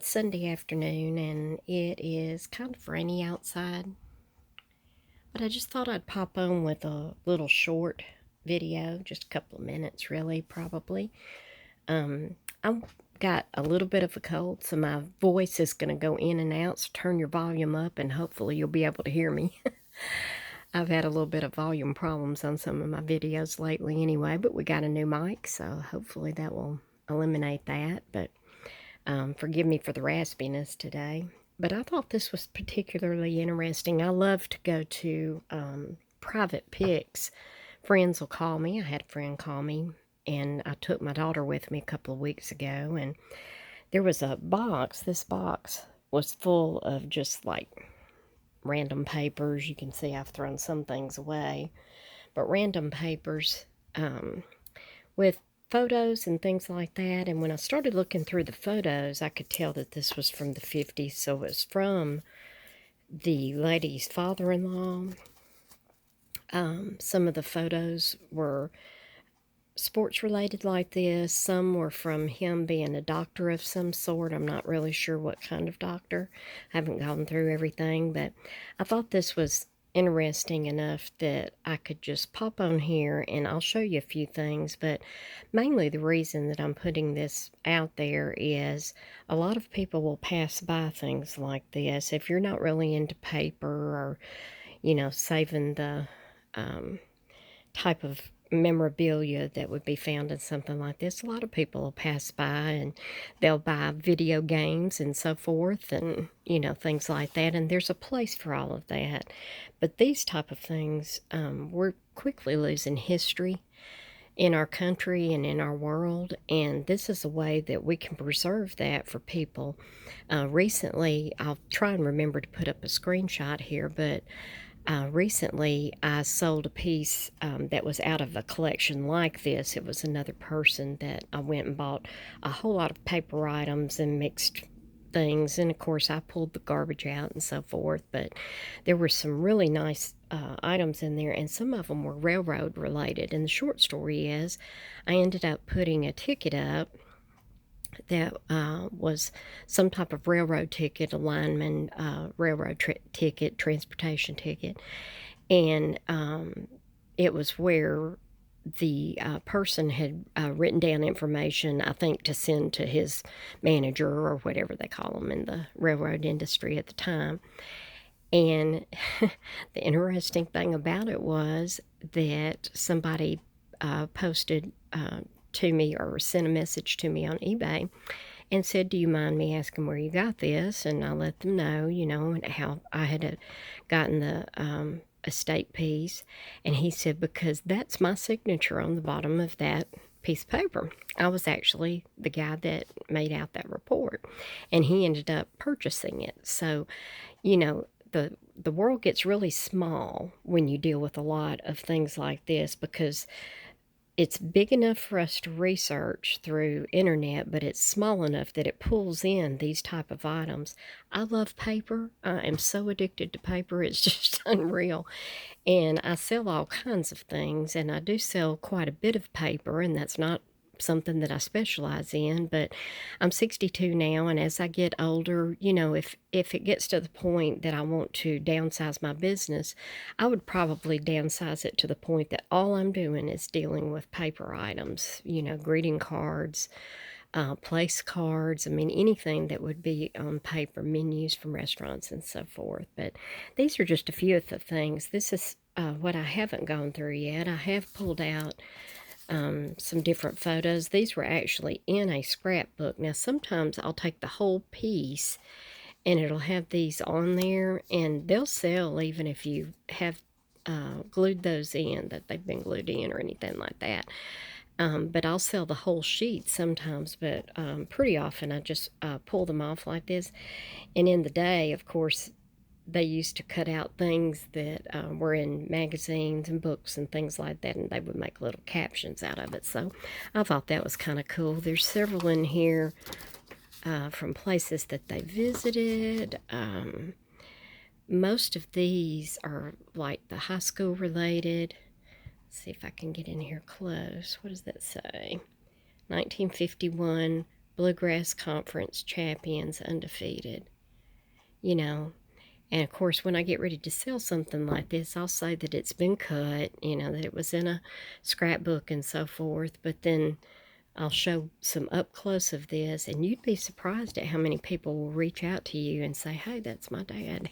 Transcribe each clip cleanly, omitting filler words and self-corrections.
It's Sunday afternoon and it is kind of rainy outside, but I just thought I'd pop on with a little short video, just a couple of minutes really, probably. I've got a little bit of a cold, so my voice is going to go in and out, so turn your volume up and hopefully you'll be able to hear me. I've had a little bit of volume problems on some of my videos lately anyway, but we got a new mic, so hopefully that will eliminate that. But forgive me for the raspiness today. But I thought this was particularly interesting. I love to go to private pics. Friends will call me. I had a friend call me, and I took my daughter with me a couple of weeks ago, and there was a box. This box was full of just like random papers. You can see I've thrown some things away, but random papers with photos and things like that. And when I started looking through the photos, I could tell that this was from the 50s. So it was from the lady's father-in-law. Some of the photos were sports related like this. Some were from him being a doctor of some sort. I'm not really sure what kind of doctor. I haven't gone through everything, but I thought this was interesting enough that I could just pop on here and I'll show you a few things. But mainly the reason that I'm putting this out there is a lot of people will pass by things like this. If you're not really into paper or, saving the type of memorabilia that would be found in something like this, a lot of people will pass by and they'll buy video games and so forth and things like that, and there's a place for all of that. But these type of things, we're quickly losing history in our country and in our world, and this is a way that we can preserve that for people. Recently, I'll try and remember to put up a screenshot here, but recently, I sold a piece that was out of a collection like this. It was another person that I went and bought a whole lot of paper items and mixed things. And of course, I pulled the garbage out and so forth. But there were some really nice items in there, and some of them were railroad related. And the short story is, I ended up putting a ticket up that was some type of railroad ticket, a lineman railroad ticket, transportation ticket. And it was where the person had written down information, I think, to send to his manager or whatever they call them in the railroad industry at the time. And the interesting thing about it was that somebody posted to me or sent a message to me on eBay and said, "Do you mind me asking where you got this?" And I let them know, and how I had gotten the estate piece. And he said, "Because that's my signature on the bottom of that piece of paper." I was actually the guy that made out that report, and he ended up purchasing it. So, the world gets really small when you deal with a lot of things like this, because it's big enough for us to research through internet, but it's small enough that it pulls in these type of items. I love paper. I am so addicted to paper. It's just unreal. And I sell all kinds of things, and I do sell quite a bit of paper, and that's not something that I specialize in. But I'm 62 now, and as I get older, if it gets to the point that I want to downsize my business, I would probably downsize it to the point that all I'm doing is dealing with paper items, greeting cards, place cards. I mean, anything that would be on paper, menus from restaurants and so forth. But these are just a few of the things. This is what I haven't gone through yet. I have pulled out some different photos. These were actually in a scrapbook. Now, sometimes I'll take the whole piece and it'll have these on there, and they'll sell even if you have glued those in, that they've been glued in or anything like that. But I'll sell the whole sheet sometimes, but pretty often I just pull them off like this. And in the day, of course, they used to cut out things that were in magazines and books and things like that, and they would make little captions out of it. So I thought that was kind of cool. There's several in here from places that they visited. Most of these are like the high school related. Let's see if I can get in here close. What does that say? 1951 Bluegrass Conference champions undefeated, you know. And of course, when I get ready to sell something like this, I'll say that it's been cut, you know, that it was in a scrapbook and so forth. But then I'll show some up close of this, and you'd be surprised at how many people will reach out to you and say, hey, that's my dad.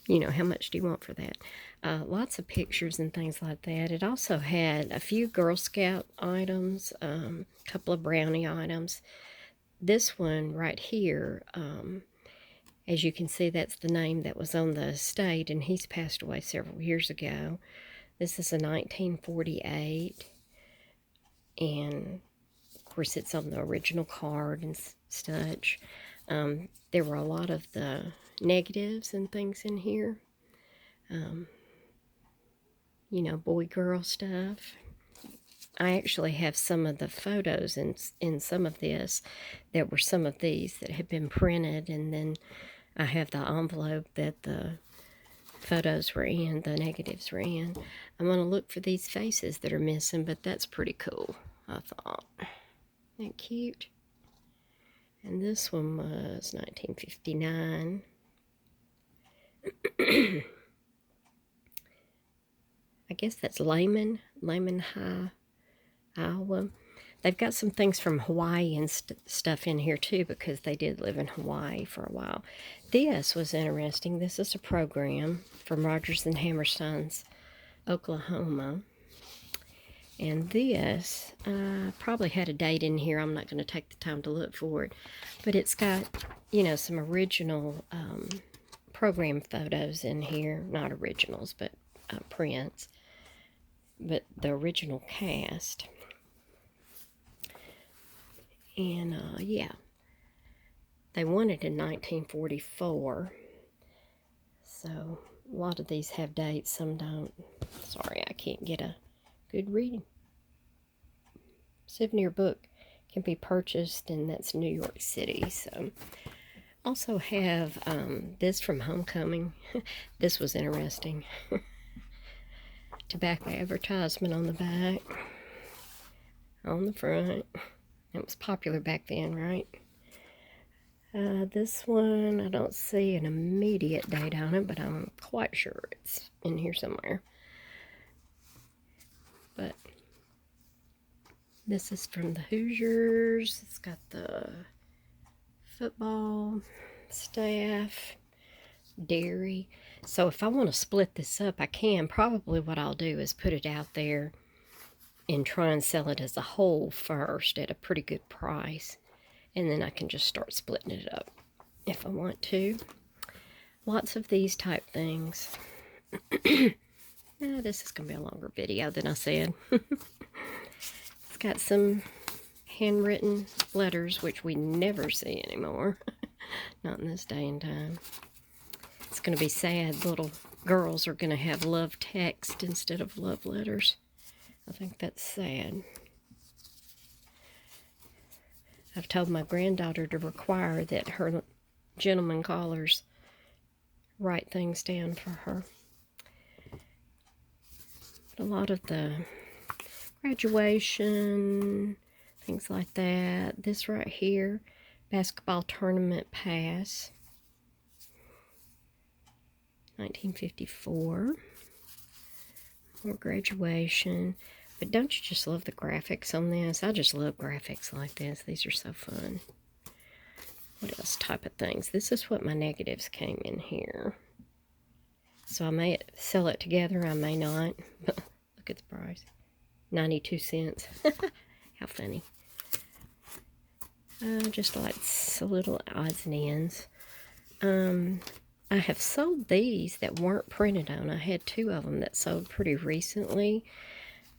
You know, how much do you want for that? Lots of pictures and things like that. It also had a few Girl Scout items, a couple of brownie items. This one right here, as you can see, that's the name that was on the estate, and he's passed away several years ago. This is a 1948, and of course it's on the original card and such. There were a lot of the negatives and things in here. You know, boy-girl stuff. I actually have some of the photos in some of this. There were some of these that had been printed, and then I have the envelope that the photos were in, the negatives were in. I'm going to look for these faces that are missing, but that's pretty cool, I thought. Isn't that cute? And this one was 1959. I guess that's Layman High, Iowa. They've got some things from Hawaii and stuff in here too, because they did live in Hawaii for a while. This was interesting. This is a program from Rogers and Hammerstein's, Oklahoma. And this probably had a date in here. I'm not going to take the time to look for it. But it's got, you know, some original program photos in here. Not originals, but prints. But the original cast. And, yeah, they won it in 1944. So, a lot of these have dates, some don't. Sorry, I can't get a good reading. Souvenir book can be purchased, and that's New York City. So, also have this from Homecoming. This was interesting. Tobacco advertisement on the back, on the front. It was popular back then, right? This one, I don't see an immediate date on it, but I'm quite sure it's in here somewhere. But this is from the Hoosiers. It's got the football staff, dairy. So if I want to split this up, I can. Probably what I'll do is put it out there and try and sell it as a whole first at a pretty good price. And then I can just start splitting it up if I want to. Lots of these type things. This is going to be a longer video than I said. It's got some handwritten letters, which we never see anymore. Not in this day and time. It's going to be sad. Little girls are going to have love text instead of love letters. I think that's sad. I've told my granddaughter to require that her gentleman callers write things down for her. But a lot of the graduation, things like that. This right here, basketball tournament pass, 1954. More graduation. But don't you just love the graphics on this? I just love graphics like this. These are so fun. What else type of things? This is what my negatives came in here. So I may sell it together. I may not. Look at the price. 92 cents. How funny. Just like a little odds and ends. I have sold these that weren't printed on. I had two of them that sold pretty recently.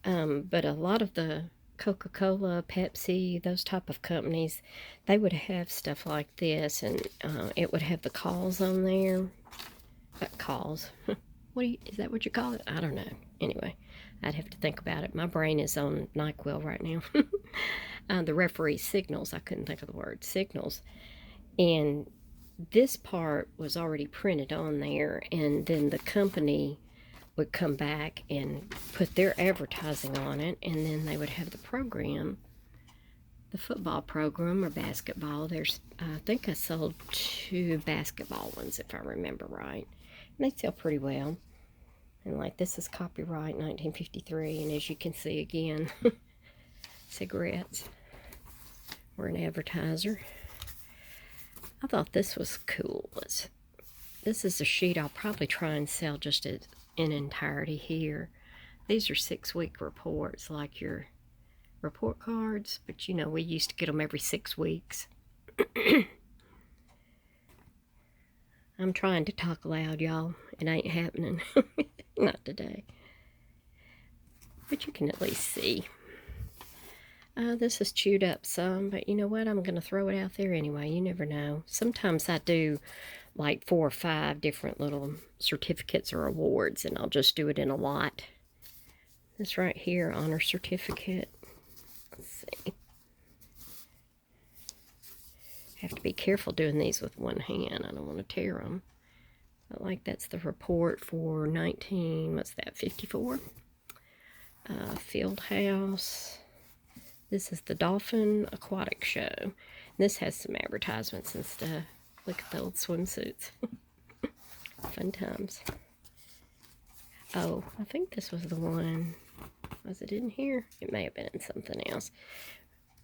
But a lot of the Coca-Cola, Pepsi, those type of companies, they would have stuff like this, and it would have the calls on there. Calls. Is that what you call it? I don't know. Anyway, I'd have to think about it. My brain is on NyQuil right now. The referee signals. I couldn't think of the word. Signals. And this part was already printed on there, and then the company would come back and put their advertising on it, and then they would have the program the football program or basketball. There's, I think I sold 2 basketball ones if I remember right. And they sell pretty well. And like this is copyright 1953, and as you can see again, cigarettes. We're an advertiser. I thought this was cool. This is a sheet I'll probably try and sell just in entirety here. These are 6-week reports, like your report cards, but you know, we used to get them every 6 weeks. I'm trying to talk loud, y'all. It ain't happening. Not today. But you can at least see. This is chewed up some, but you know what? I'm going to throw it out there anyway. You never know. Sometimes I do like 4 or 5 different little certificates or awards, and I'll just do it in a lot. This right here, honor certificate. Let's see. Have to be careful doing these with one hand. I don't want to tear them. But like that's the report for 54? Field house. This is the Dolphin Aquatic Show. This has some advertisements and stuff. Look at the old swimsuits. Fun times. Oh, I think this was the one. Was it in here? It may have been in something else.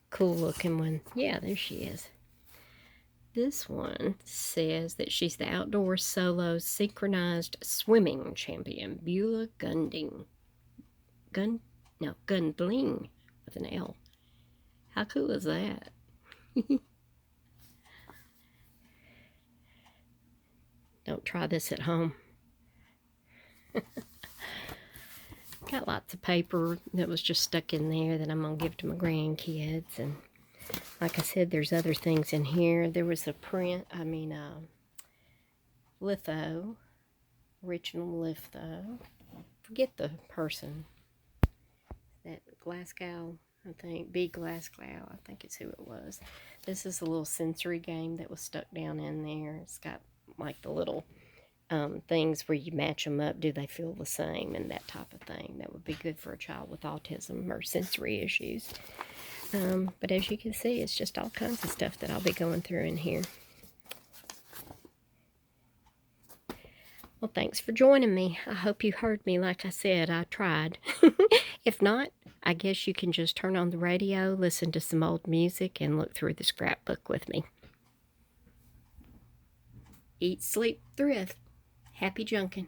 Cool looking one. Yeah, there she is. This one says that she's the outdoor solo synchronized swimming champion, Beulah Gundling with an L. How cool is that? Don't try this at home. Got lots of paper that was just stuck in there that I'm going to give to my grandkids. And like I said, there's other things in here. There was a litho, original litho. Forget the person. That Glasgow, I think, B. Glasgow, I think it's who it was. This is a little sensory game that was stuck down in there. It's got like the little things where you match them up. Do they feel the same? And that type of thing. That would be good for a child with autism or sensory issues. But as you can see, it's just all kinds of stuff that I'll be going through in here. Well, thanks for joining me. I hope you heard me. Like I said, I tried. If not, I guess you can just turn on the radio, listen to some old music, and look through the scrapbook with me. Eat, sleep, thrift. Happy junking.